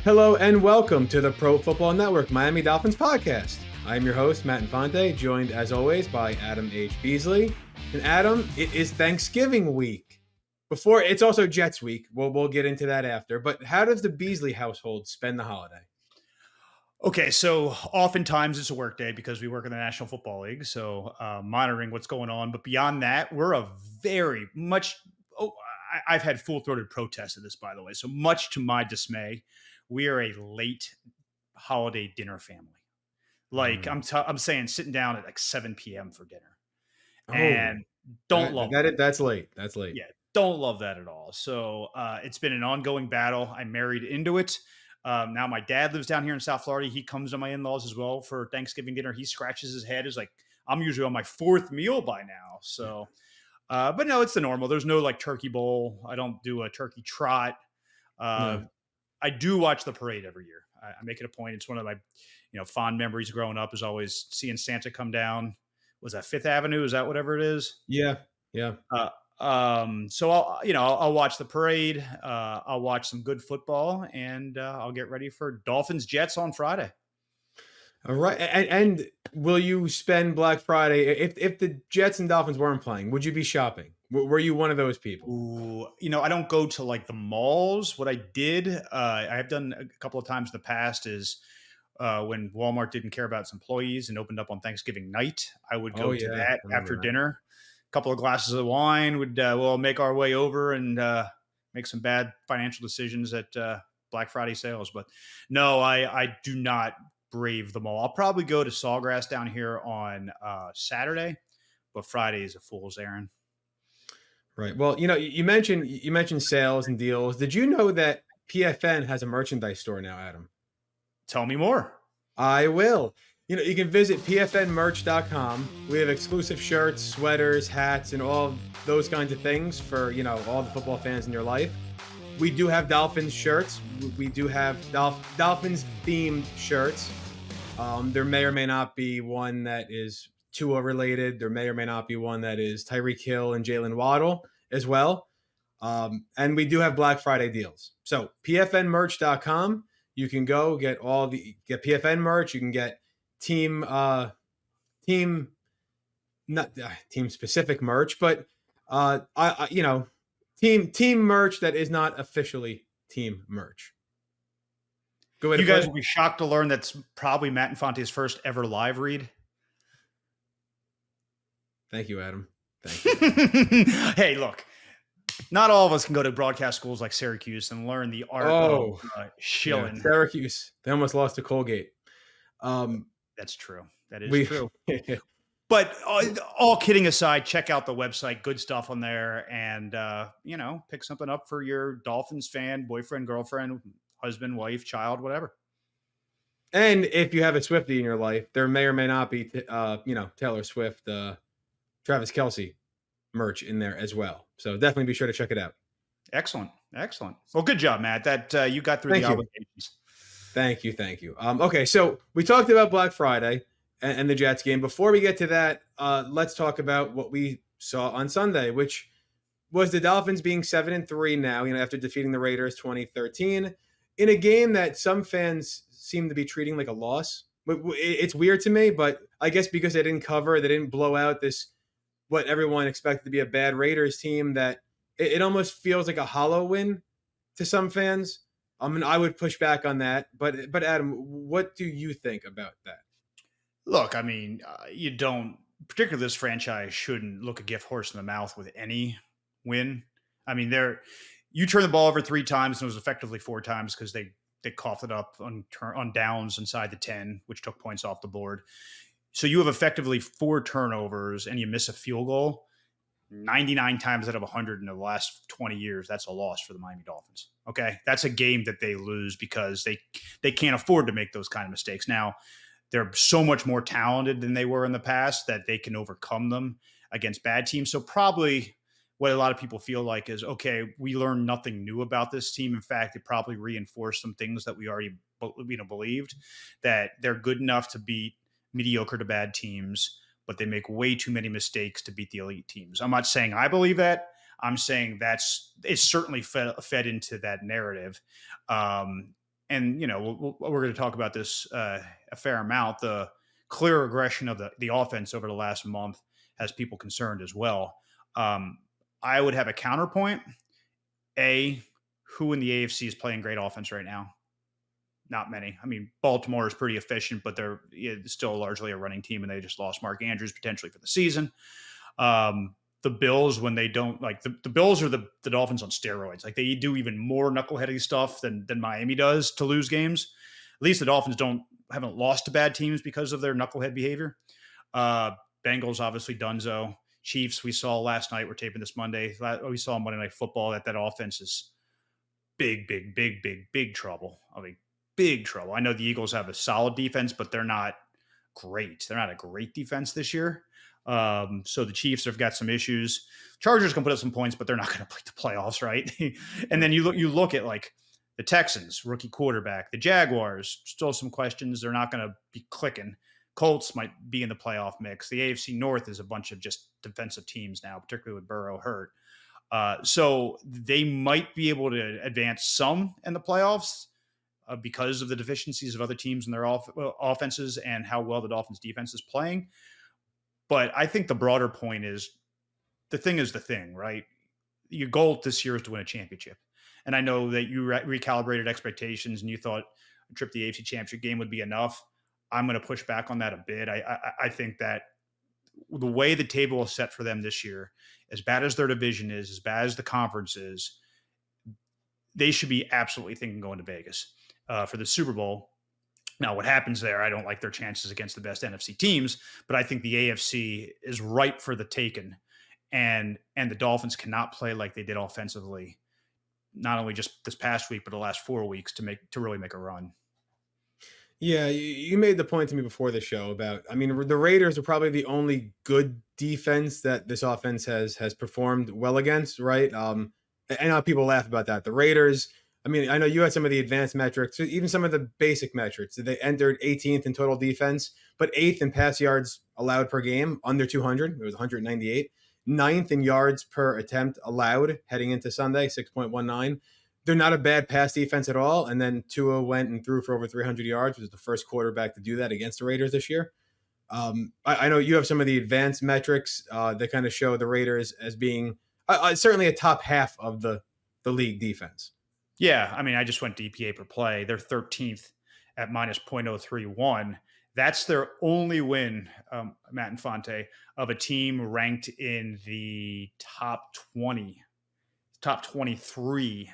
Hello and welcome to the Pro Football Network Miami Dolphins Podcast. I'm your host, Matt Infante, joined as always by Adam H. Beasley. And Adam, it is Thanksgiving week. It's also Jets week. We'll get into that after. But how does the Beasley household spend the holiday? Okay, so oftentimes it's a work day because we work in the National Football League, so monitoring what's going on. But beyond that, we're a very much I've had full-throated protests of this, by the way. So much to my dismay, we are a late holiday dinner family. Like I'm saying, sitting down at like 7 p.m. for dinner, and don't love that. That's late. That's late. Yeah, don't love that at all. So it's been an ongoing battle. I married into it. Now my dad lives down here in South Florida. He comes to my in-laws as well for Thanksgiving dinner. He scratches his head. Is like, I'm usually on my fourth meal by now. So, but no, it's the normal. There's no like turkey bowl. I don't do a turkey trot. No. I do watch the parade every year. I make it a point. It's one of my, fond memories growing up is always seeing Santa come down. Was that Fifth Avenue? Is that whatever it is? Yeah. So I'll watch the parade. I'll watch some good football, and I'll get ready for Dolphins Jets on Friday. All right. And will you spend Black Friday if the Jets and Dolphins weren't playing? Would you be shopping? Were you one of those people? Ooh, I don't go to like the malls. What I did, I have done a couple of times in the past is when Walmart didn't care about its employees and opened up on Thanksgiving night, I would go to that after dinner. Couple of glasses of wine we'll make our way over and make some bad financial decisions at Black Friday sales. But no, I do not brave the mall. I'll probably go to Sawgrass down here on Saturday, but Friday is a fool's errand. Right. Well, you mentioned sales and deals. Did you know that PFN has a merchandise store now, Adam? Tell me more. I will. You can visit pfnmerch.com. We have exclusive shirts, sweaters, hats, and all those kinds of things for, all the football fans in your life. We do have Dolphins shirts. We do have Dolphins themed shirts. There may or may not be one that is Tua related. There may or may not be one that is Tyreek Hill and Jalen Waddle as well. And we do have Black Friday deals. So pfnmerch.com. You can go get get PFN merch. You can get team specific merch, but team merch that is not officially team merch. Go ahead. You guys will be shocked to learn that's probably Matt Infante's first ever live read. Thank you, Adam. Thank you. Hey, look. Not all of us can go to broadcast schools like Syracuse and learn the art of shilling. Yeah, Syracuse. They almost lost to Colgate. That's true. That is true. But all kidding aside, check out the website. Good stuff on there. And, pick something up for your Dolphins fan, boyfriend, girlfriend, husband, wife, child, whatever. And if you have a Swiftie in your life, there may or may not be, Taylor Swift, Travis Kelce merch in there as well. So definitely be sure to check it out. Excellent. Well, good job, Matt. That you got through the obligations. Thank you. Okay, so we talked about Black Friday and the Jets game. Before we get to that, let's talk about what we saw on Sunday, which was the Dolphins being 7-3 now, after defeating the Raiders 2013 in a game that some fans seem to be treating like a loss. It's weird to me, but I guess because they didn't cover, they didn't blow out this what everyone expected to be a bad Raiders team, that it almost feels like a hollow win to some fans. I would push back on that, but Adam, what do you think about that? Look, you don't, particularly this franchise shouldn't look a gift horse in the mouth with any win. You turn the ball over 3 times and it was effectively 4 times because they coughed it up on downs inside the 10, which took points off the board. So you have effectively 4 turnovers and you miss a field goal 99 times out of 100 in the last 20 years. That's a loss for the Miami Dolphins. Okay. That's a game that they lose because they can't afford to make those kind of mistakes. Now they're so much more talented than they were in the past that they can overcome them against bad teams. So probably what a lot of people feel like is, okay, we learned nothing new about this team. In fact, it probably reinforced some things that we already believed, that they're good enough to beat mediocre to bad teams, but they make way too many mistakes to beat the elite teams. I'm not saying I believe that. I'm saying it's certainly fed into that narrative. and we're going to talk about this a fair amount. The clear aggression of the offense over the last month has people concerned as well. I would have a counterpoint. Who in the AFC is playing great offense right now? Not many. I mean, Baltimore is pretty efficient, but they're still largely a running team, and they just lost Mark Andrews potentially for the season. The Bills, when they don't the Bills are the Dolphins on steroids. Like, they do even more knuckleheady stuff than Miami does to lose games. At least the Dolphins haven't lost to bad teams because of their knucklehead behavior. Bengals, obviously dunzo. Chiefs, we saw last night. We're taping this Monday. We saw Monday Night Football that offense is big trouble. I mean, big trouble. I know the Eagles have a solid defense, but they're not great. They're not a great defense this year. So the Chiefs have got some issues. Chargers can put up some points, but they're not going to play the playoffs, right? And then you look at like the Texans, rookie quarterback, the Jaguars, still some questions. They're not going to be clicking. Colts might be in the playoff mix. The AFC North is a bunch of just defensive teams now, particularly with Burrow hurt. So they might be able to advance some in the playoffs because of the deficiencies of other teams in their offenses and how well the Dolphins defense is playing. But I think the broader point is the thing, right? Your goal this year is to win a championship. And I know that you recalibrated expectations and you thought a trip to the AFC Championship game would be enough. I'm going to push back on that a bit. I think that the way the table is set for them this year, as bad as their division is, as bad as the conference is, they should be absolutely thinking going to Vegas for the Super Bowl. Now, what happens there, I don't like their chances against the best NFC teams, but I think the AFC is ripe for the taking, and the Dolphins cannot play like they did offensively, not only just this past week, but the last 4 weeks to really make a run. Yeah, you made the point to me before the show about, I mean, the Raiders are probably the only good defense that this offense has performed well against, right? I know people laugh about that. The Raiders, I mean, I know you had some of the advanced metrics, even some of the basic metrics. They entered 18th in total defense, but 8th in pass yards allowed per game, under 200. It was 198. 9th in yards per attempt allowed heading into Sunday, 6.19. They're not a bad pass defense at all. And then Tua went and threw for over 300 yards, which was the first quarterback to do that against the Raiders this year. I know you have some of the advanced metrics that kind of show the Raiders as being certainly a top half of the league defense. Yeah, I mean, I just went DPA per play. They're 13th at minus 0.031. That's their only win, Matt Infante, of a team ranked in the top 20, top 23.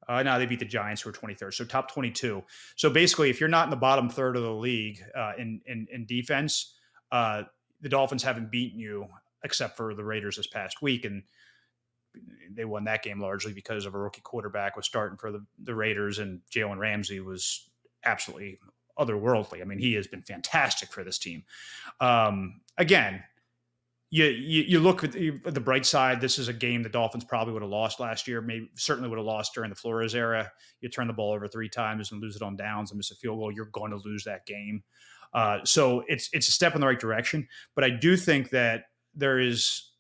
No, they beat the Giants, who were 23rd. So top 22. So basically, if you're not in the bottom third of the league in defense, the Dolphins haven't beaten you except for the Raiders this past week. And they won that game largely because of a rookie quarterback was starting for the Raiders, and Jalen Ramsey was absolutely otherworldly. I mean, he has been fantastic for this team. Again, you look at the bright side. This is a game the Dolphins probably would have lost last year. Maybe certainly would have lost during the Flores era. You turn the ball over 3 times and lose it on downs and miss a field goal, you're going to lose that game. So it's a step in the right direction. But I do think that there is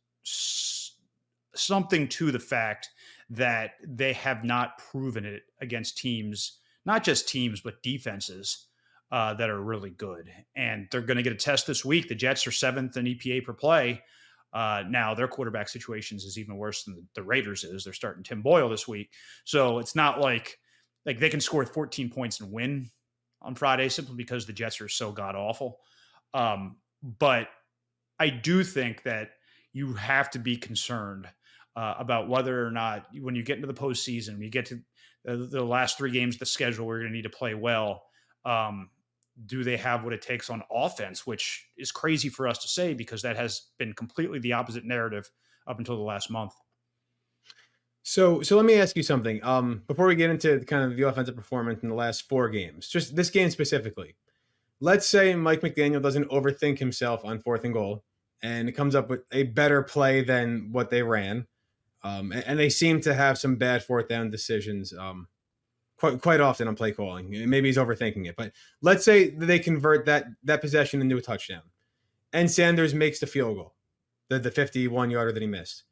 something to the fact that they have not proven it against teams, not just teams, but defenses that are really good. And they're going to get a test this week. The Jets are 7th in EPA per play. Now their quarterback situations is even worse than the Raiders is. They're starting Tim Boyle this week. So it's not like they can score 14 points and win on Friday simply because the Jets are so god awful. But I do think that you have to be concerned about whether or not when you get into the postseason, you get to the last 3 games of the schedule, we're going to need to play well. Do they have what it takes on offense, which is crazy for us to say because that has been completely the opposite narrative up until the last month. So let me ask you something. Before we get into kind of the offensive performance in the last 4 games, just this game specifically, let's say Mike McDaniel doesn't overthink himself on 4th and goal and it comes up with a better play than what they ran. And they seem to have some bad 4th down decisions quite often on play calling. Maybe he's overthinking it. But let's say they convert that possession into a touchdown. And Sanders makes the field goal, the 51-yarder that he missed.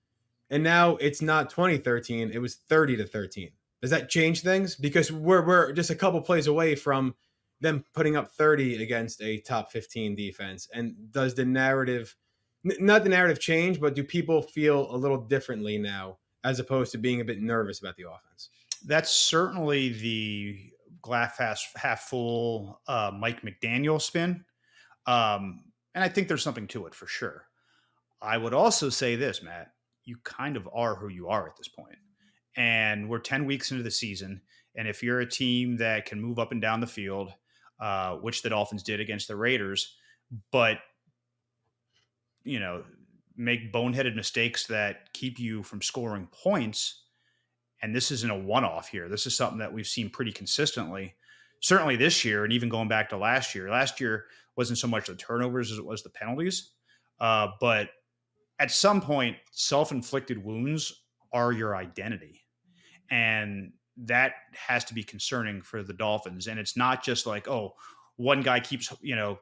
And now it's not 20-13, it was 30-13. Does that change things? Because we're just a couple plays away from them putting up 30 against a top 15 defense. And does the narrative, not the narrative change, but do people feel a little differently now as opposed to being a bit nervous about the offense? That's certainly the glass half full Mike McDaniel spin. And I think there's something to it for sure. I would also say this, Matt, you kind of are who you are at this point. And we're 10 weeks into the season. And if you're a team that can move up and down the field, which the Dolphins did against the Raiders, but, make boneheaded mistakes that keep you from scoring points, and this isn't a one-off here. This is something that we've seen pretty consistently, certainly this year, and even going back to last year. Last year wasn't so much the turnovers as it was the penalties. But at some point, self-inflicted wounds are your identity. And that has to be concerning for the Dolphins. And it's not just like, oh, one guy keeps,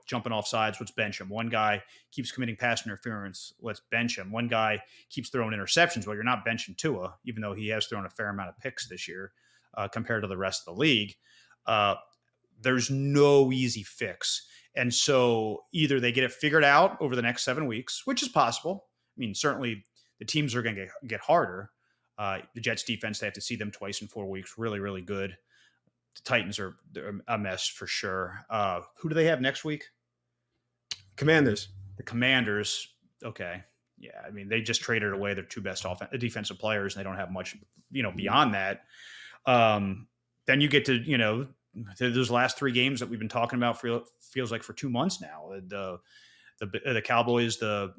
jumping off sides, let's bench him. One guy keeps committing pass interference, let's bench him. One guy keeps throwing interceptions. Well, you're not benching Tua, even though he has thrown a fair amount of picks this year compared to the rest of the league. There's no easy fix. And so either they get it figured out over the next 7 weeks, which is possible. I mean, certainly the teams are going to get harder. The Jets defense, they have to see them twice in 4 weeks. Really, really good. The Titans are a mess for sure. Who do they have next week? Commanders. The Commanders. Okay. Yeah. I mean, they just traded away their two best defensive players, and they don't have much, beyond that. Then you get to, those last 3 games that we've been talking about feels like for 2 months now. The Cowboys, the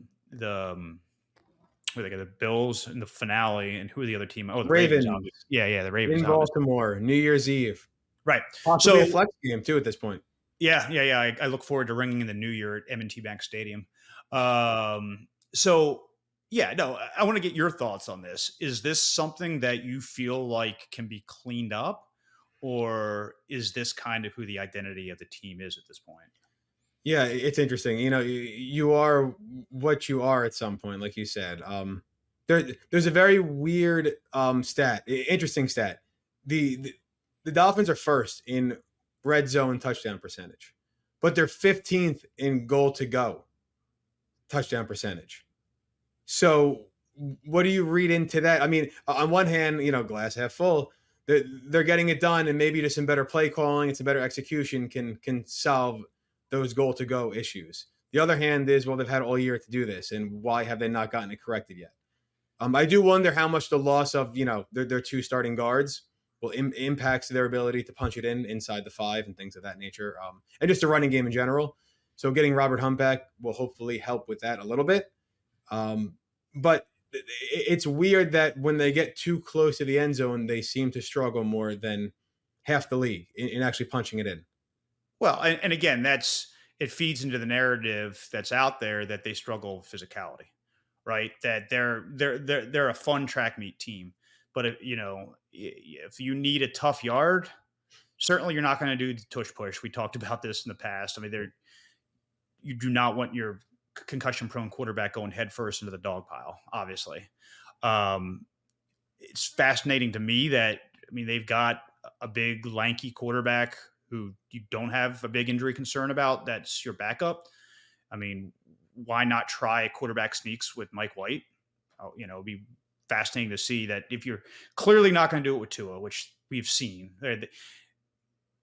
Bills in the finale, and who are the other team? Oh, the Ravens. Yeah, the Ravens. In Baltimore, New Year's Eve. Right. Possibly a flex game too at this point. Yeah. I look forward to ringing in the new year at M&T Bank Stadium. I want to get your thoughts on this. Is this something that you feel like can be cleaned up, or is this kind of who the identity of the team is at this point? Yeah, it's interesting. You are what you are at some point, like you said. There's a very weird interesting stat. The Dolphins are first in red zone touchdown percentage, but they're 15th in goal to go touchdown percentage. So what do you read into that? I mean, on one hand, glass half full, they're getting it done, and maybe just some better play calling and some better execution can solve those goal to go issues. The other hand is, well, they've had all year to do this, and why have they not gotten it corrected yet? I do wonder how much the loss of their 2 starting guards will impacts their ability to punch it inside the 5 and things of that nature, and just a running game in general. So getting Robert Hunt back will hopefully help with that a little bit. But it's weird that when they get too close to the end zone, they seem to struggle more than half the league in actually punching it in. Well, and again, it feeds into the narrative that's out there that they struggle with physicality, right? That they're a fun track meet team, but if you need a tough yard, certainly you're not going to do the tush push. We talked about this in the past. I mean, you do not want your concussion-prone quarterback going headfirst into the dog pile, obviously. It's fascinating to me that, they've got a big, lanky quarterback who you don't have a big injury concern about. That's your backup. Why not try quarterback sneaks with Mike White? It'd be fascinating to see that if you're clearly not going to do it with Tua, which we've seen,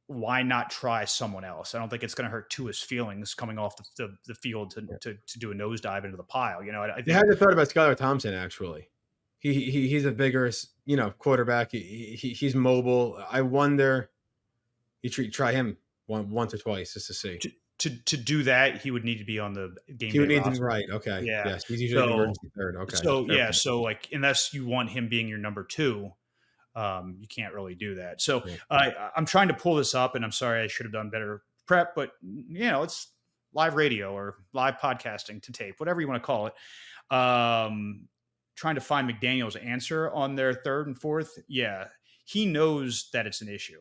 why not try someone else? I don't think it's going to hurt Tua's feelings coming off the field to do a nosedive into the pile. I think, you had to thought about Skylar Thompson, actually. He's a bigger, quarterback. He's mobile. I wonder you try him once or twice just to see. To do that, he would need to be on the game. He would need to be right. Okay. Yeah. Yes. He's usually the emergency third. Okay. So So unless you want him being your number 2, you can't really do that. So I'm trying to pull this up, and I'm sorry, I should have done better prep, but it's live radio or live podcasting to tape, whatever you want to call it. Trying to find McDaniel's answer on their 3rd and 4th. Yeah. He knows that it's an issue.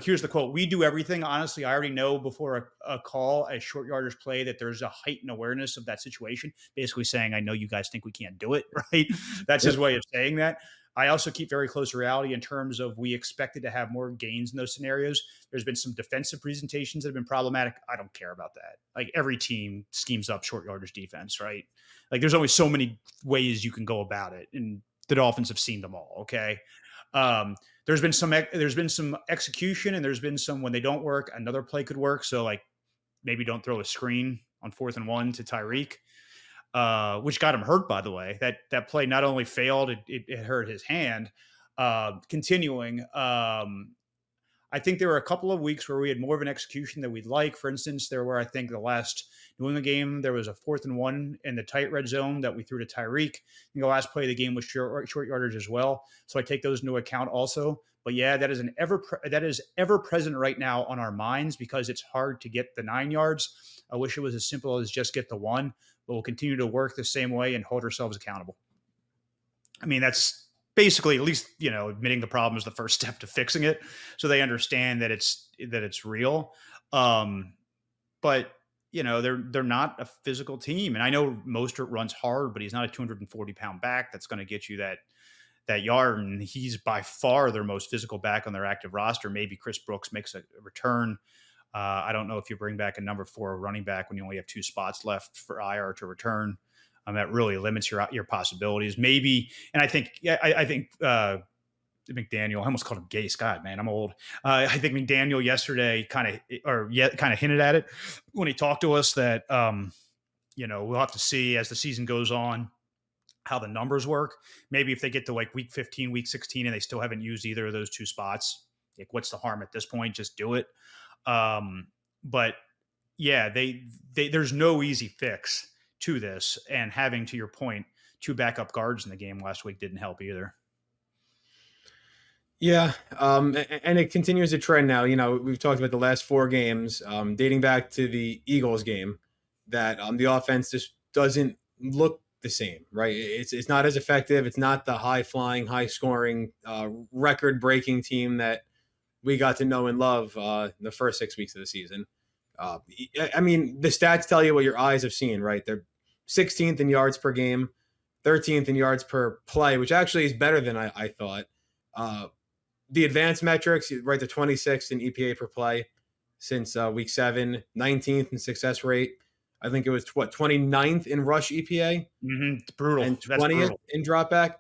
Here's the quote. "We do everything. Honestly, I already know before a call, a short yardage play, that there's a heightened awareness of that situation." Basically saying, I know you guys think we can't do it, right? That's his way of saying that. I also keep very close to reality in terms of we expected to have more gains in those scenarios. There's been some defensive presentations that have been problematic. I don't care about that. Like every team schemes up short yardage defense, right? Like there's only so many ways you can go about it, and the Dolphins have seen them all. Okay. Um, there's been some execution, and there's been some when they don't work, another play could work. So like maybe don't throw a screen on 4th and 1 to Tyreek, which got him hurt, by the way. That play not only failed, it hurt his hand. Continuing, I think there were a couple of weeks where we had more of an execution that we'd like. For instance, there were, I think, the last New England game, there was a 4th and 1 in the tight red zone that we threw to Tyreek. The last play of the game was short yardage as well. So I take those into account also. But yeah, that is ever present right now on our minds because it's hard to get the 9 yards. I wish it was as simple as just get the 1, but we'll continue to work the same way and hold ourselves accountable. I mean, that's basically, at least, admitting the problem is the first step to fixing it. So they understand that it's real. But they're not a physical team. And I know Mostert runs hard, but he's not a 240-pound back that's going to get you that yard. And he's by far their most physical back on their active roster. Maybe Chris Brooks makes a return. I don't know if you bring back a number 4 running back when you only have 2 spots left for IR to return. That really limits your possibilities. Maybe, and I think McDaniel. I almost called him Gase. God, man, I'm old. I think McDaniel yesterday kind of hinted at it when he talked to us that we'll have to see as the season goes on how the numbers work. Maybe if they get to like week 15, week 16, and they still haven't used either of those 2 spots, like what's the harm at this point? Just do it. But yeah, there's no easy fix to this, and having, to your point, 2 backup guards in the game last week didn't help either. Yeah, and it continues a trend now. We've talked about the last 4 games, dating back to the Eagles game, that the offense just doesn't look the same, right? It's not as effective. It's not the high-flying, high-scoring, record-breaking team that we got to know and love the first 6 weeks of the season. I mean, the stats tell you what your eyes have seen, right? They're 16th in yards per game, 13th in yards per play, which actually is better than I thought. The advanced metrics, right, the 26th in EPA per play since week 7, 19th in success rate. I think it was 29th in rush EPA. Mm-hmm. It's brutal. And 20th in dropback.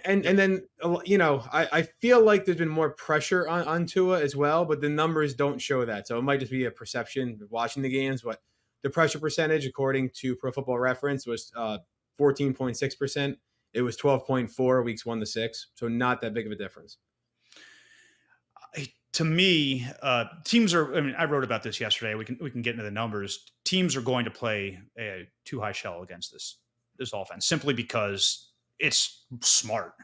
And then, I feel like there's been more pressure on Tua as well, but the numbers don't show that. So it might just be a perception of watching the games. But the pressure percentage, according to Pro Football Reference, was 14.6%. It was 12.4 weeks 1 to 6. So not that big of a difference. To me, teams are. I mean, I wrote about this yesterday. We can get into the numbers. Teams are going to play a too high shell against this offense simply because it's smart,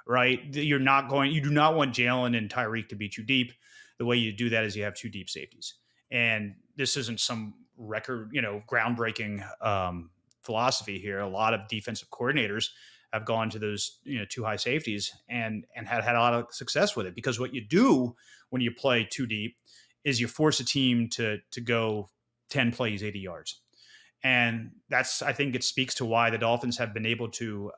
right? You do not want Jalen and Tyreek to be too deep. The way you do that is you have 2 deep safeties, and this isn't some record, groundbreaking philosophy here. A lot of defensive coordinators have gone to those 2 high safeties and had a lot of success with it, because what you do when you play too deep is you force a team to go 10 plays, 80 yards. And I think it speaks to why the Dolphins have been able to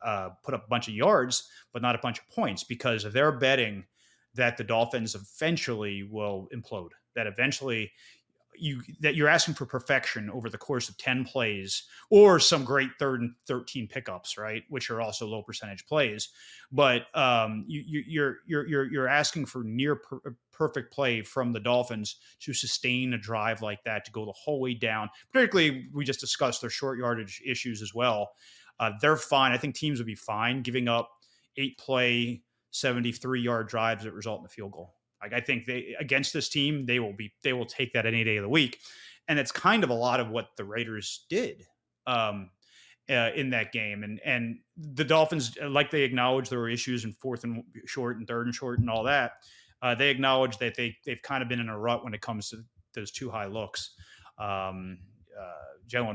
put up a bunch of yards, but not a bunch of points, because they're betting that the Dolphins eventually will implode, that eventually you're asking for perfection over the course of 10 plays or some great 3rd and 13 pickups, right? Which are also low percentage plays, but you're asking for near perfect play from the Dolphins to sustain a drive like that, to go the whole way down. Particularly, we just discussed their short yardage issues as well. They're fine. I think teams would be fine giving up 8-play, 73-yard drives that result in a field goal. Like, I think against this team, they will take that any day of the week. And it's kind of a lot of what the Raiders did in that game. And the Dolphins, like, they acknowledge there were issues in 4th and short and 3rd and short and all that. They acknowledge that they've kind of been in a rut when it comes to those too high looks. Jalen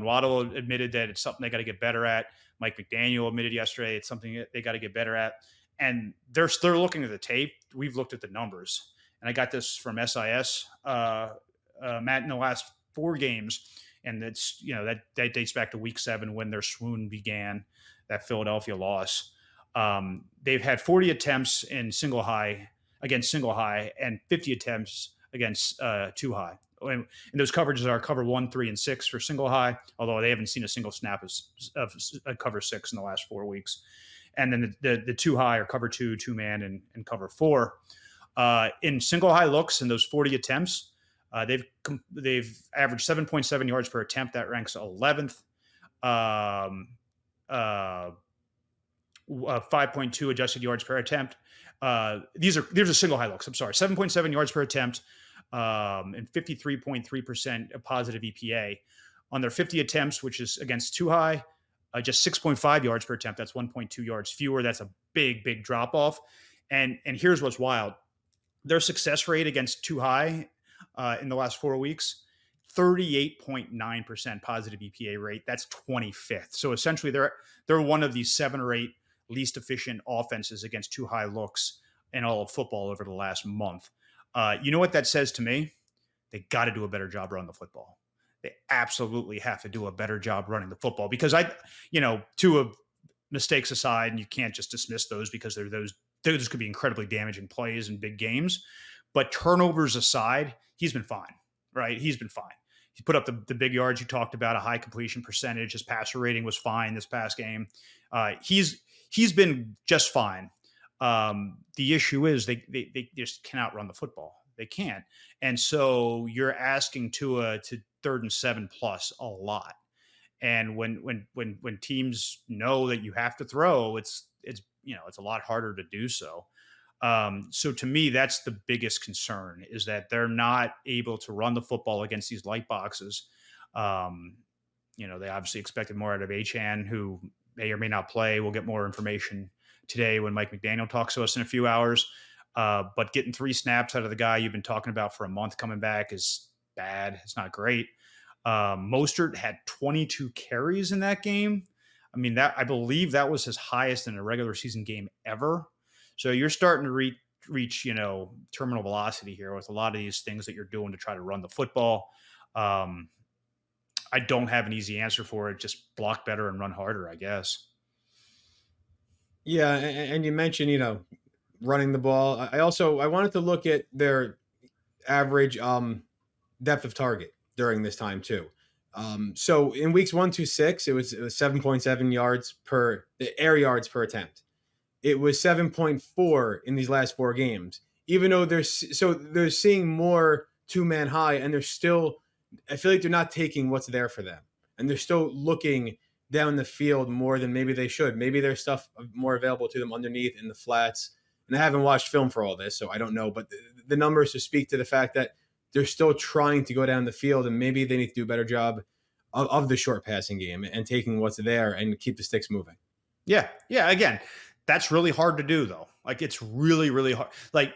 Waddle admitted that it's something they got to get better at. Mike McDaniel admitted yesterday it's something that they got to get better at. And they're looking at the tape. We've looked at the numbers. And I got this from SIS, Matt, in the last 4 games. And it's, that dates back to week 7 when their swoon began, that Philadelphia loss. They've had 40 attempts in single high against single high and 50 attempts against two high. And those coverages are cover 1, 3, and 6 for single high, although they haven't seen a single snap of cover 6 in the last 4 weeks. And then the two high are cover 2, 2-man, and cover 4. In single high looks in those 40 attempts, they've averaged 7.7 yards per attempt. That ranks 11th. 5.2 adjusted yards per attempt. These are single high looks. I'm sorry, 7.7 yards per attempt, and 53.3% positive EPA on their 50 attempts, which is against two high. Just 6.5 yards per attempt. That's 1.2 yards fewer. That's a big drop off. And here's what's wild: their success rate against two high in the last 4 weeks, 38.9% positive EPA rate. That's 25th. So essentially, they're one of these 7 or 8 least efficient offenses against two high looks in all of football over the last month. You know what that says to me? They got to do a better job running the football. They absolutely have to do a better job running the football, because two of mistakes aside, and you can't just dismiss those because those could be incredibly damaging plays in big games. But turnovers aside, he's been fine, right? He's been fine. He put up the big yards you talked about, a high completion percentage. His passer rating was fine this past game. He's been just fine. The issue is they just cannot run the football. They can't. And so you're asking Tua to 3rd and 7 plus a lot. And when teams know that you have to throw, it's a lot harder to do so. So to me, that's the biggest concern, is that they're not able to run the football against these light boxes. They obviously expected more out of Achane, who may or may not play. We'll get more information today when Mike McDaniel talks to us in a few hours. But getting 3 snaps out of the guy you've been talking about for a month coming back is bad. It's not great. Mostert had 22 carries in that game. I mean, I believe that was his highest in a regular season game ever. So you're starting to reach terminal velocity here with a lot of these things that you're doing to try to run the football. I don't have an easy answer for it. Just block better and run harder, I guess. Yeah, and you mentioned, running the ball. I wanted to look at their average depth of target during this time too. So in weeks 1 through 6, it was 7.7 yards per air yards per attempt. It was 7.4 in these last 4 games. Even though they're seeing more 2-man high, and I feel like they're not taking what's there for them, and they're still looking down the field more than maybe they should. Maybe there's stuff more available to them underneath in the flats. And I haven't watched film for all this, so I don't know. But the numbers just speak to the fact that they're still trying to go down the field, and maybe they need to do a better job of the short passing game and taking what's there and keep the sticks moving. Yeah. Again, that's really hard to do, though. Like, it's really, really hard. Like,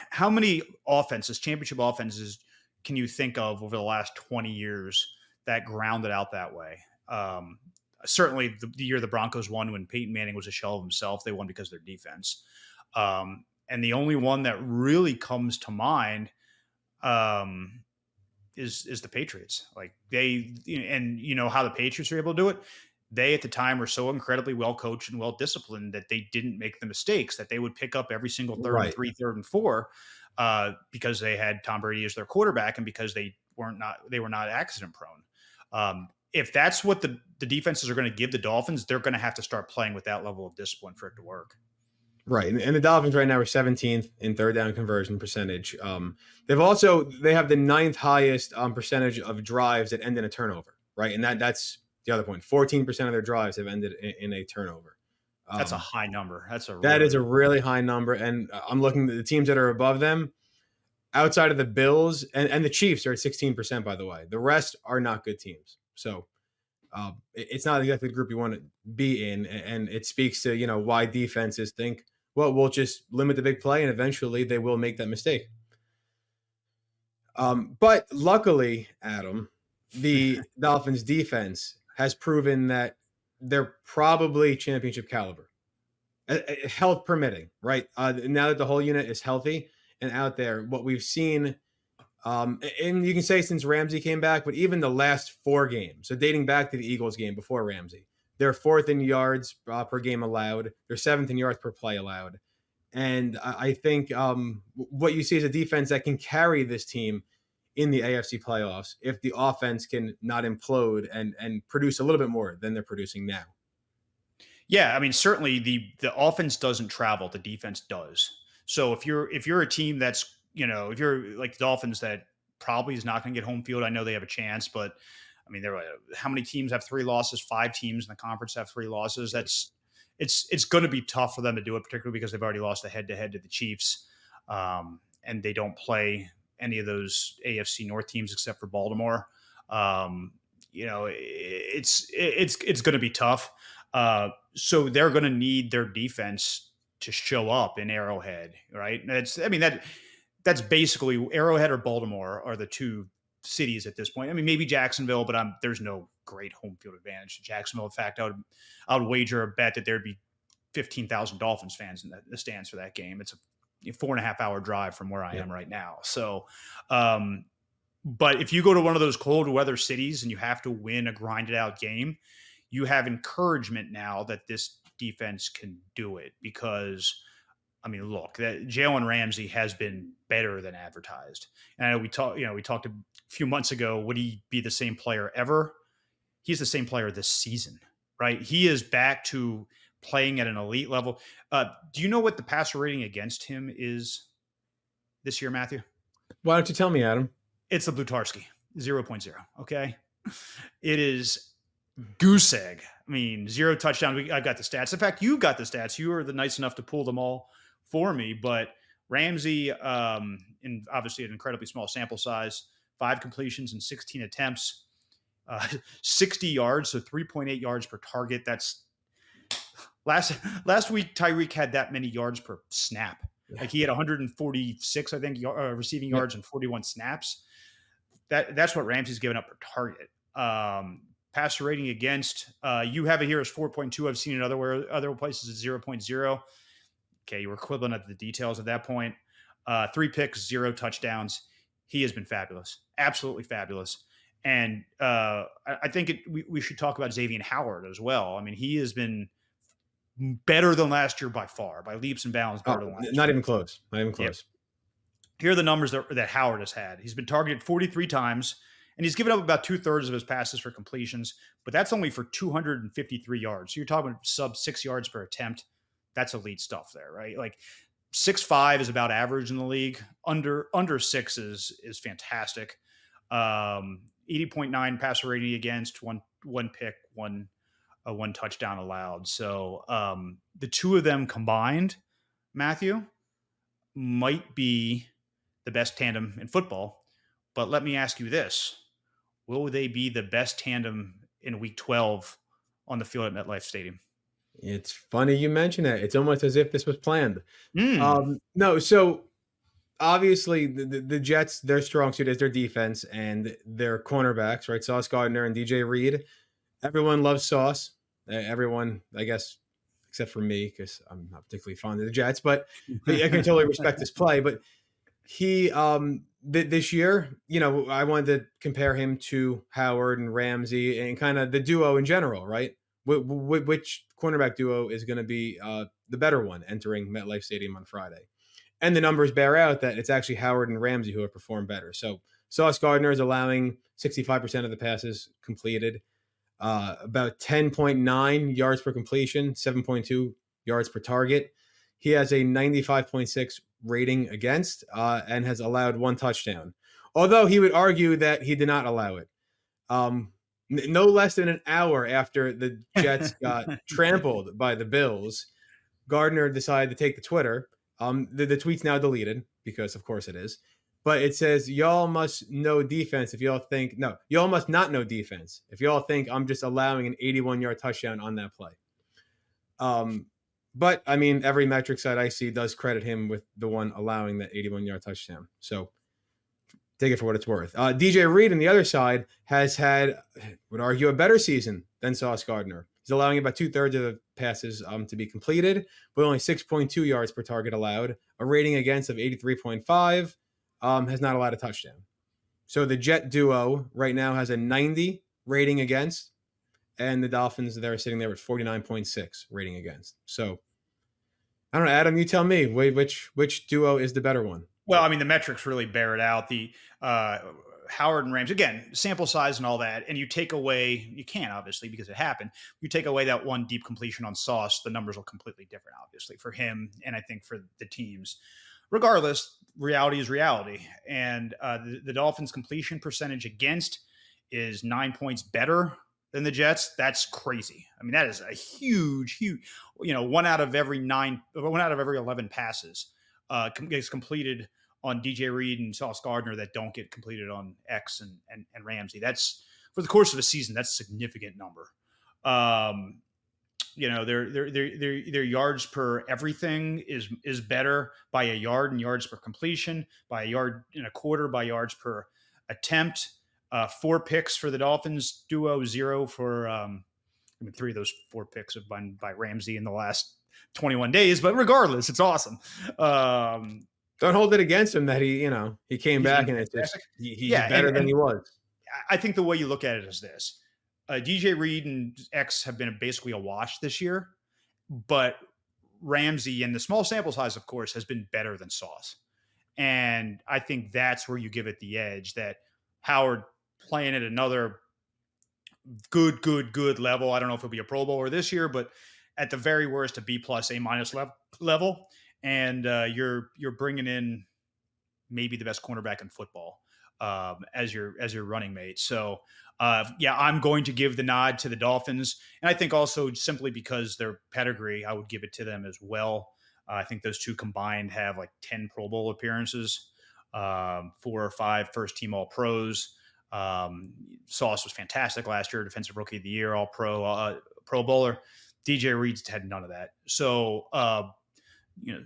how many championship offenses, can you think of over the last 20 years that grounded out that way? Certainly the year the Broncos won, when Peyton Manning was a shell of himself, they won because of their defense. And the only one that really comes to mind is the Patriots. Like, how the Patriots are able to do it. They at the time were so incredibly well coached and well disciplined that they didn't make the mistakes, that they would pick up every single 3rd and 3, 3rd and 4, because they had Tom Brady as their quarterback, and because they were not accident prone. If that's what the defenses are going to give the Dolphins, they're going to have to start playing with that level of discipline for it to work. Right. And the Dolphins right now are 17th in 3rd down conversion percentage. They have the 9th highest percentage of drives that end in a turnover. Right. And that's the other point. 14% of their drives have ended in a turnover. That's a high number. That is a really high number. And I'm looking at the teams that are above them, outside of the Bills, and the Chiefs are at 16%, by the way. The rest are not good teams. So it's not exactly the group you want to be in. And it speaks to, why defenses think, well, we'll just limit the big play, and eventually they will make that mistake. But luckily, Adam, the Dolphins defense has proven that they're probably championship caliber, health permitting, right? Now that the whole unit is healthy and out there, what we've seen, and you can say since Ramsey came back, but even the last 4 games, so dating back to the Eagles game before Ramsey, They're fourth in yards per game allowed. They're seventh in yards per play allowed. And I think what you see is a defense that can carry this team in the AFC playoffs if the offense can not implode and produce a little bit more than they're producing now. Yeah, I mean, certainly the offense doesn't travel, the defense does. So if you're a team that's, if you're like the Dolphins that probably is not going to get home field, I know they have a chance, but I mean, how many teams have 3 losses? 5 teams in the conference have 3 losses. It's going to be tough for them to do it, particularly because they've already lost a head-to-head to the Chiefs, and they don't play any of those AFC North teams except for Baltimore. It's going to be tough. So they're going to need their defense to show up in Arrowhead, right? That's basically Arrowhead or Baltimore are the 2 cities at this point. I mean, maybe Jacksonville, but there's no great home field advantage to Jacksonville. In fact, I would wager a bet that there'd be 15,000 Dolphins fans in the stands for that game. It's a 4.5 hour drive from where I am right now. So, but if you go to one of those cold weather cities and you have to win a grinded out game, you have encouragement now that this defense can do it because, I mean, look, that Jalen Ramsey has been better than advertised. And I know we talked a few months ago, would he be the same player ever? He's the same player this season, right? He is back to playing at an elite level. Do you know what the passer rating against him is this year, Matthew? Why don't you tell me, Adam? It's the Blutarski, 0.0. Okay. It is goose egg. I mean, 0 touchdowns. I've got the stats. In fact, you got the stats. You were nice enough to pull them all for me. But Ramsey, in obviously an incredibly small sample size, 5 completions and 16 attempts, 60 yards, so 3.8 yards per target. That's last week. Tyreek had that many yards per snap. Like he had 146, I think, receiving yards and 41 snaps. That's what Ramsey's given up per target. Passer rating against, you have it here as 4.2. I've seen it other places at 0.0. Okay, you were quibbling at the details at that point. 3 picks, 0 touchdowns. He has been fabulous, absolutely fabulous. And I think we should talk about Xavier Howard as well. I mean, he has been better than last year by far, by leaps and bounds. Better than last year. Not even close. Not even close. Yep. Here are the numbers that Howard has had. He's been targeted 43 times, and he's given up about 2/3 of his passes for completions, but that's only for 253 yards. So you're talking sub 6 yards per attempt. That's elite stuff there, right? Like 6.5 is about average in the league. Under 6 is fantastic. 80.9 passer rating against, one pick, one touchdown allowed. So the 2 of them combined, Matthew, might be the best tandem in football. But let me ask you this. Will they be the best tandem in week 12 on the field at MetLife Stadium? It's funny you mention that. It's almost as if this was planned. No, so obviously the Jets, their strong suit is their defense and their cornerbacks, right? Sauce Gardner and DJ Reed. Everyone loves Sauce. Everyone, I guess, except for me, because I'm not particularly fond of the Jets, but I can totally respect his play. But he, this year, I wanted to compare him to Howard and Ramsey and kind of the duo in general, right? Which cornerback duo is going to be the better one entering MetLife Stadium on Friday? And the numbers bear out that it's actually Howard and Ramsey who have performed better. So Sauce Gardner is allowing 65% of the passes completed, about 10.9 yards per completion, 7.2 yards per target. He has a 95.6 rating against and has allowed 1 touchdown. Although he would argue that he did not allow it. No less than an hour after the Jets got trampled by the Bills, Gardner decided to take to Twitter. The tweet's now deleted because, of course, it is. But it says, y'all must know defense if y'all think – no, y'all must not know defense if y'all think I'm just allowing an 81-yard touchdown on that play. But, I mean, every metric site I see does credit him with the one allowing that 81-yard touchdown. So take it for what it's worth. DJ Reed on the other side has had, would argue, a better season than Sauce Gardner. He's allowing about 2/3 of the passes to be completed, but only 6.2 yards per target allowed. A rating against of 83.5, has not allowed a touchdown. So the Jet duo right now has a 90 rating against and the Dolphins, they're sitting there at 49.6 rating against. So I don't know, Adam, you tell me which duo is the better one. Well, I mean, the metrics really bear it out. The Howard and Ramsey, again, sample size and all that, and you take away, you can't obviously because it happened. You take away that one deep completion on Sauce, the numbers will completely different, obviously, for him and I think for the teams. Regardless, reality is reality, and the Dolphins' completion percentage against is 9 points better than the Jets. That's crazy. I mean, that is a huge. One out of every 11 passes gets completed on DJ Reed and Sauce Gardner that don't get completed on X and Ramsey. That's for the course of a season. That's a significant number. Their yards per everything is better by a yard, and yards per completion by a yard and a quarter, by yards per attempt. 4 picks for the Dolphins duo, 0 for 3 of those 4 picks have been by Ramsey in the last 21 days, but regardless, it's awesome. Don't hold it against him that he came back and it's just, he's better than he was. I think the way you look at it is this. DJ Reed and X have been basically a wash this year, but Ramsey, and the small sample size, of course, has been better than Sauce. And I think that's where you give it the edge, that Howard playing at another good level. I don't know if it'll be a Pro Bowler this year, but at the very worst, a B+, A- level. And you're bringing in maybe the best cornerback in football as your running mate. So I'm going to give the nod to the Dolphins, and I think also simply because their pedigree, I would give it to them as well. I think those two combined have like 10 Pro Bowl appearances, 4 or 5 first-team All-Pros. Sauce was fantastic last year, Defensive Rookie of the Year, All-Pro, Pro Bowler. DJ Reed's had none of that. So,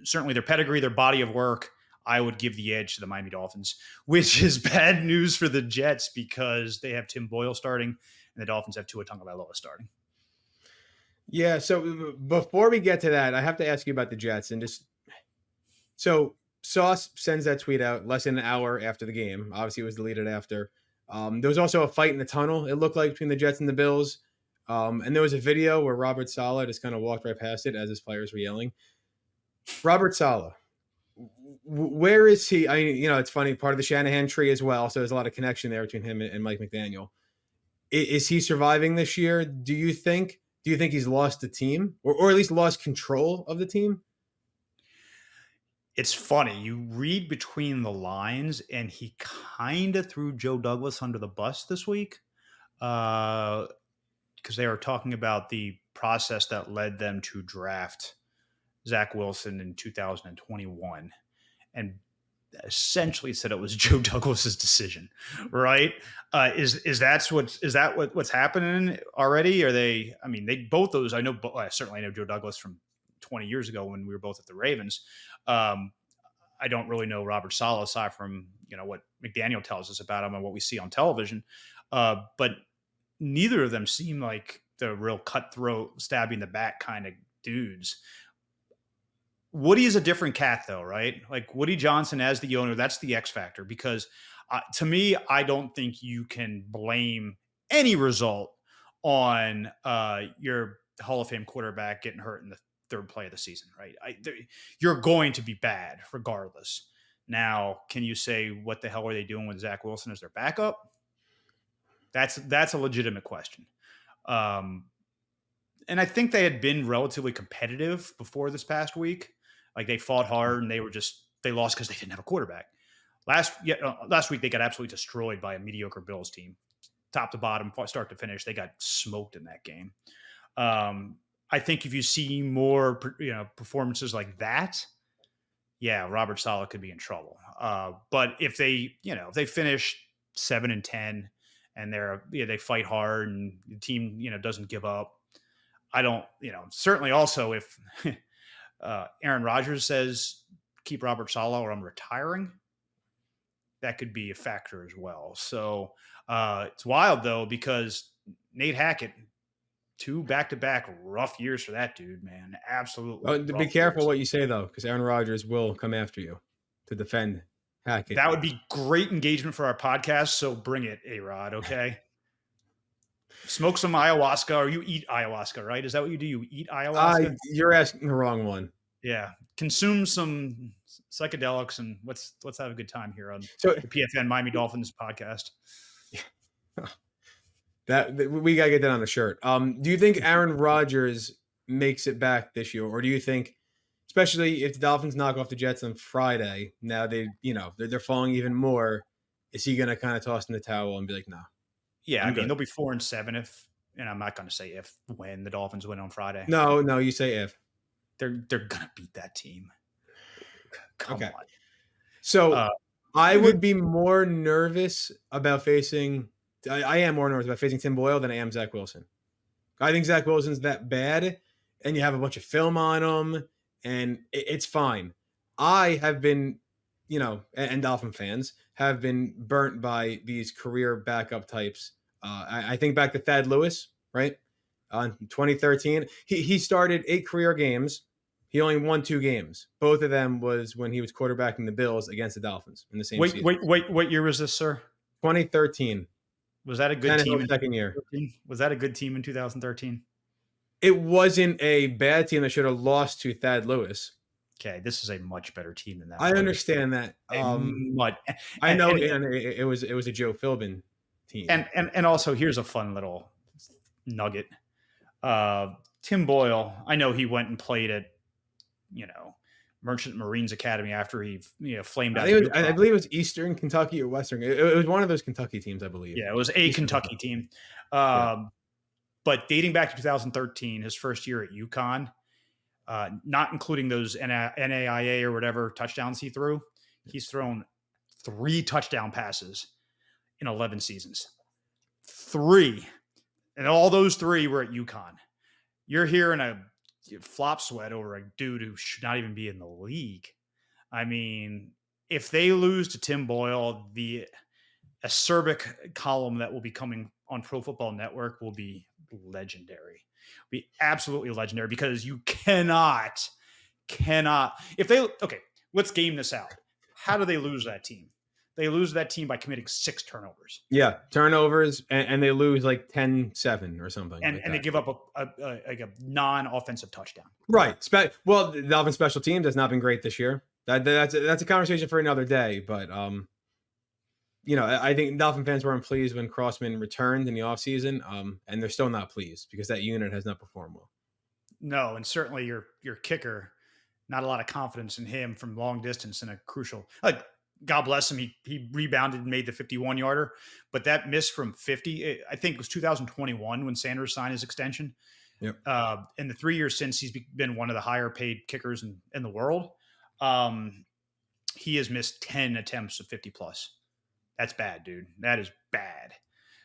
certainly their pedigree, their body of work, I would give the edge to the Miami Dolphins, which is bad news for the Jets because they have Tim Boyle starting and the Dolphins have Tua Tagovailoa starting. Yeah, so before we get to that, I have to ask you about the Jets. And so Sauce sends that tweet out less than an hour after the game. Obviously, it was deleted after. There was also a fight in the tunnel, it looked like, between the Jets and the Bills. And there was a video where Robert Saleh just kind of walked right past it as his players were yelling. Robert Saleh, where is he? I mean, it's funny, part of the Shanahan tree as well. So there's a lot of connection there between him and Mike McDaniel. Is he surviving this year? Do you think he's lost the team or at least lost control of the team? It's funny. You read between the lines, and he kind of threw Joe Douglas under the bus this week because they were talking about the process that led them to draft Zach Wilson in 2021, and essentially said it was Joe Douglas's decision, right? Is that what's happening already? Are they? I mean, they both those. I know. Certainly, I know Joe Douglas from 20 years ago when we were both at the Ravens. I don't really know Robert Saleh aside from what McDaniel tells us about him and what we see on television, but neither of them seem like the real cutthroat, stabbing the back kind of dudes. Woody is a different cat, though, right? Like Woody Johnson as the owner, that's the X factor. Because to me, I don't think you can blame any result on your Hall of Fame quarterback getting hurt in the third play of the season, right? You're going to be bad regardless. Now, can you say what the hell are they doing with Zach Wilson as their backup? That's a legitimate question. And I think they had been relatively competitive before this past week. Like they fought hard and they lost because they didn't have a quarterback. Last week they got absolutely destroyed by a mediocre Bills team, top to bottom, start to finish. They got smoked in that game. I think if you see more, performances like that, yeah, Robert Saleh could be in trouble. But if they finish 7-10 and they fight hard and the team, doesn't give up, I don't, certainly also if Aaron Rodgers says keep Robert Saleh or I'm retiring, that could be a factor as well. So it's wild though, because Nate Hackett, 2 back-to-back rough years for that dude, man. Absolutely. Be careful what you say though, because Aaron Rodgers will come after you to defend Hackett. That would be great engagement for our podcast. So bring it, A-Rod. Okay. Smoke some ayahuasca, or you eat ayahuasca, right? Is that what you do? You eat ayahuasca? You're asking the wrong one. Yeah. Consume some psychedelics and let's have a good time here on So the PFN Miami Dolphins podcast. that we gotta get that on the shirt. Do you think Aaron Rodgers makes it back this year, or do you think, especially if the Dolphins knock off the Jets on Friday, now they're falling even more, is he gonna kind of toss in the towel and be like, no? Yeah, I mean, they'll be 4-7 if, and I'm not going to say if, when the Dolphins win on Friday. No, you say if. They're going to beat that team. Come on. So I would be more nervous about facing. I am more nervous about facing Tim Boyle than I am Zach Wilson. I think Zach Wilson's that bad, and you have a bunch of film on him, and it's fine. I have been, and Dolphin fans have been burnt by these career backup types. I think back to Thad Lewis, right? In 2013, he started 8 career games. He only won 2 games. Both of them was when he was quarterbacking the Bills against the Dolphins in the same season. Wait. What year was this, sir? 2013. Was that a good team in second year? Was that a good team in 2013? It wasn't a bad team that should have lost to Thad Lewis. Okay, this is a much better team than that. I understand that. I know, and it was a Joe Philbin team. And also, here's a fun little nugget. Tim Boyle, I know he went and played at, Merchant Marines Academy after he flamed out. I believe it was Eastern Kentucky or Western. It was one of those Kentucky teams, I believe. Yeah, it was a Kentucky team. But dating back to 2013, his first year at UConn, not including those NAIA or whatever touchdowns he threw, he's thrown 3 touchdown passes in 11 seasons. 3. And all those 3 were at UConn. You're hearing a flop sweat over a dude who should not even be in the league. I mean, if they lose to Tim Boyle, the acerbic column that will be coming on Pro Football Network will be legendary. Be absolutely legendary, because you cannot. Let's game this out. How do they lose that team? They lose that team by committing 6 turnovers. Yeah, turnovers, and they lose like 10-7 or something. And they give up a non-offensive touchdown. Right. Well, the Dolphins special teams has not been great this year. That's a conversation for another day. But I think Dolphin fans weren't pleased when Crossman returned in the offseason, and they're still not pleased because that unit has not performed well. No, and certainly your kicker, not a lot of confidence in him from long distance in a crucial. God bless him. He rebounded and made the 51-yarder, but that miss from 50, I think it was 2021 when Sanders signed his extension. Yep. In the 3 years since, he's been one of the higher paid kickers in the world. He has missed 10 attempts of 50 plus. That's bad, dude. That is bad.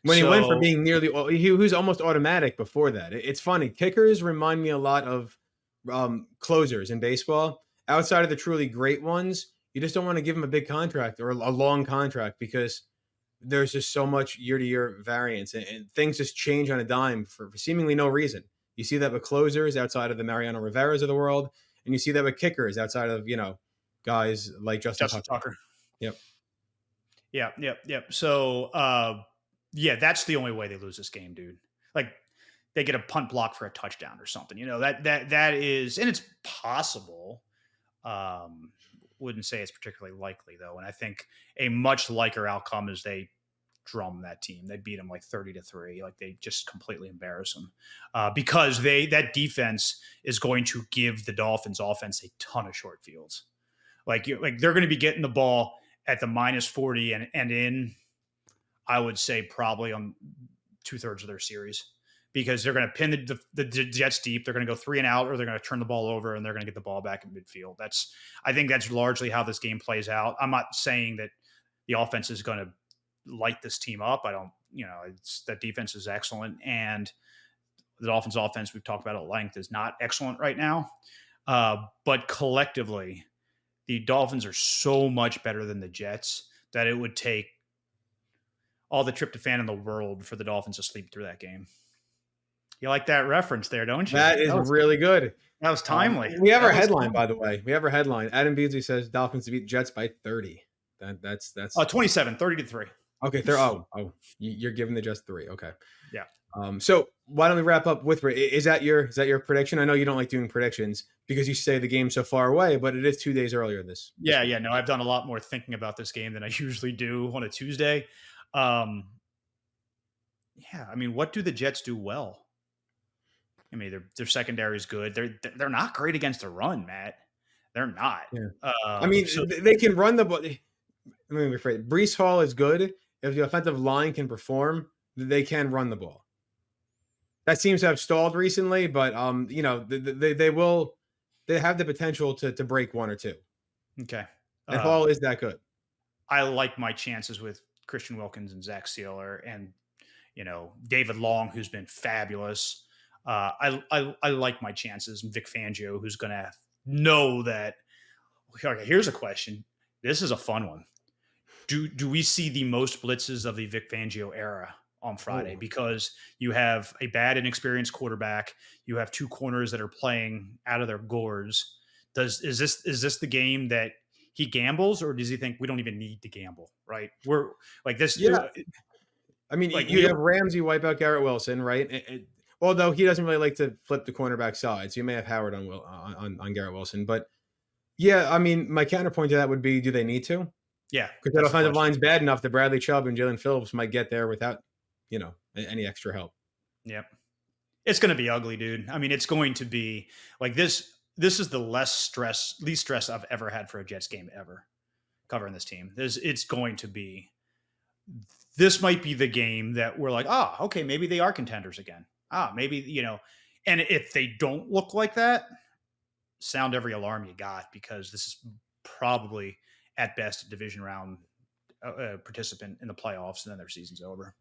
When he went from being he was almost automatic before that. It's funny. Kickers remind me a lot of closers in baseball. Outside of the truly great ones, you just don't want to give them a big contract or a long contract because there's just so much year-to-year variance and things just change on a dime for seemingly no reason. You see that with closers outside of the Mariano Riveras of the world, and you see that with kickers outside of, guys like Justin Tucker. Yep. Yeah. So, that's the only way they lose this game, dude. Like, they get a punt block for a touchdown or something. That is, and it's possible. Wouldn't say it's particularly likely, though. And I think a much liker outcome is they drum that team. They beat them like 30-3. Like, they just completely embarrass them because that defense is going to give the Dolphins offense a ton of short fields. Like they're going to be getting the ball at the -40 and in, I would say probably on 2/3 of their series, because they're going to pin the Jets deep. They're going to go 3 and out, or they're going to turn the ball over and they're going to get the ball back in midfield. I think that's largely how this game plays out. I'm not saying that the offense is going to light this team up. I don't, that defense is excellent, and the Dolphins offense, we've talked about at length, is not excellent right now. But collectively, the Dolphins are so much better than the Jets that it would take all the tryptophan in the world for the Dolphins to sleep through that game. You like that reference there, don't you? That is really good. That was timely. We have our headline, by the way. We have our headline. Adam Beasley says Dolphins to beat Jets by 30. That's 27, 30-3. Okay. You're giving the Jets 3. Okay. Yeah. So why don't we wrap up with, is that your prediction? I know you don't like doing predictions because you say the game's so far away, but it is 2 days earlier this Yeah, week. yeah. No, I've done a lot more thinking about this game than I usually do on a Tuesday. Um, yeah, I mean, what do the Jets do well? I mean, their secondary is good. They're not great against the run, Matt. They're not. Yeah. I mean, So they can run the ball. Let me rephrase. Brees Hall is good. If the offensive line can perform, they can run the ball. That seems to have stalled recently, but they have the potential to break one or two. okay, And Hall is that good. I like my chances with Christian Wilkins and Zach Sealer, and David Long, who's been fabulous. I like my chances. And Vic Fangio, who's going to know that. Okay, here's a question. This is a fun one. Do we see the most blitzes of the Vic Fangio era on Friday? Oh. Because you have a bad, inexperienced quarterback. You have two corners that are playing out of their gourds. Is this the game that he gambles, or does he think we don't even need to gamble? Right? We're like this. Yeah. I mean, like you have Ramsey wipe out Garrett Wilson, right? Although he doesn't really like to flip the cornerback side, so you may have Howard on Garrett Wilson. But yeah, I mean, my counterpoint to that would be: do they need to? Yeah, Because that offensive line's bad enough that Bradley Chubb and Jalen Phillips might get there without, any extra help. Yep. It's going to be ugly, dude. I mean, it's going to be like this. This is the least stress I've ever had for a Jets game ever covering this team. It's going to be. This might be the game that we're like, okay, maybe they are contenders again. Maybe, and if they don't look like that, sound every alarm you got, because this is probably at best a division round participant in the playoffs, and then their season's over.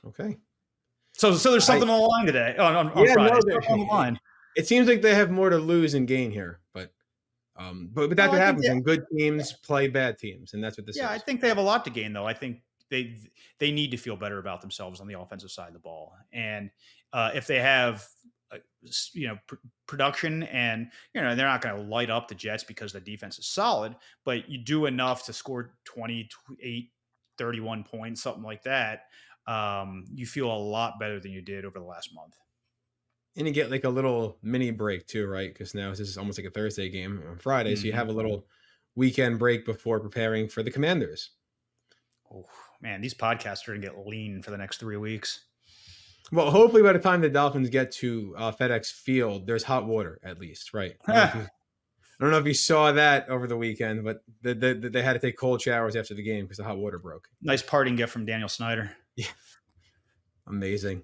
Okay. So there's something on the line today on Friday. On the line. It seems like they have more to lose and gain here, but that's what happens when good teams play bad teams, and that's what this is. I think they have a lot to gain, though. I think they need to feel better about themselves on the offensive side of the ball, and if they have production, and they're not going to light up the Jets because the defense is solid, but you do enough to score 28, 31 points, something like that. You feel a lot better than you did over the last month. And you get like a little mini break too, right? Because now this is almost like a Thursday game on Friday. So you have a little weekend break before preparing for the Commanders. Oh, man, these podcasts are going to get lean for the next 3 weeks. Well, hopefully by the time the Dolphins get to FedEx Field, there's hot water at least, right? I don't know if you saw that over the weekend, but they had to take cold showers after the game because the hot water broke. Nice parting gift from Daniel Snyder. Yeah. Amazing.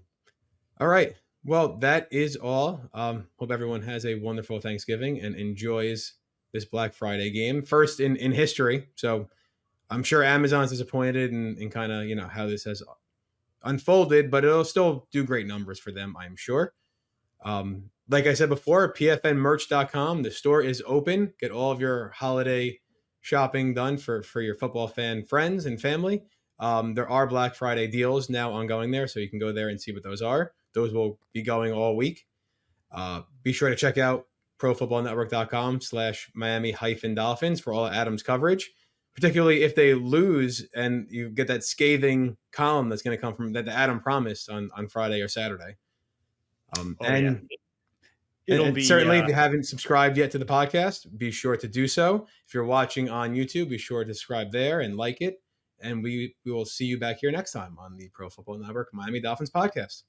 All right. Well, that is all. Hope everyone has a wonderful Thanksgiving and enjoys this Black Friday game. First in history. So I'm sure Amazon's disappointed in kind of, how this has unfolded, but it'll still do great numbers for them, I'm sure. Like I said before, pfnmerch.com. The store is open. Get all of your holiday shopping done for your football fan friends and family. There are Black Friday deals now ongoing there, so you can go there and see what those are. Those will be going all week. Be sure to check out profootballnetwork.com/Miami-Dolphins for all Adam's coverage, particularly if they lose and you get that scathing column that's going to come from that Adam promised on Friday or Saturday. Certainly, if you haven't subscribed yet to the podcast, be sure to do so. If you're watching on YouTube, be sure to subscribe there and like it. And we will see you back here next time on the Pro Football Network Miami Dolphins Podcast.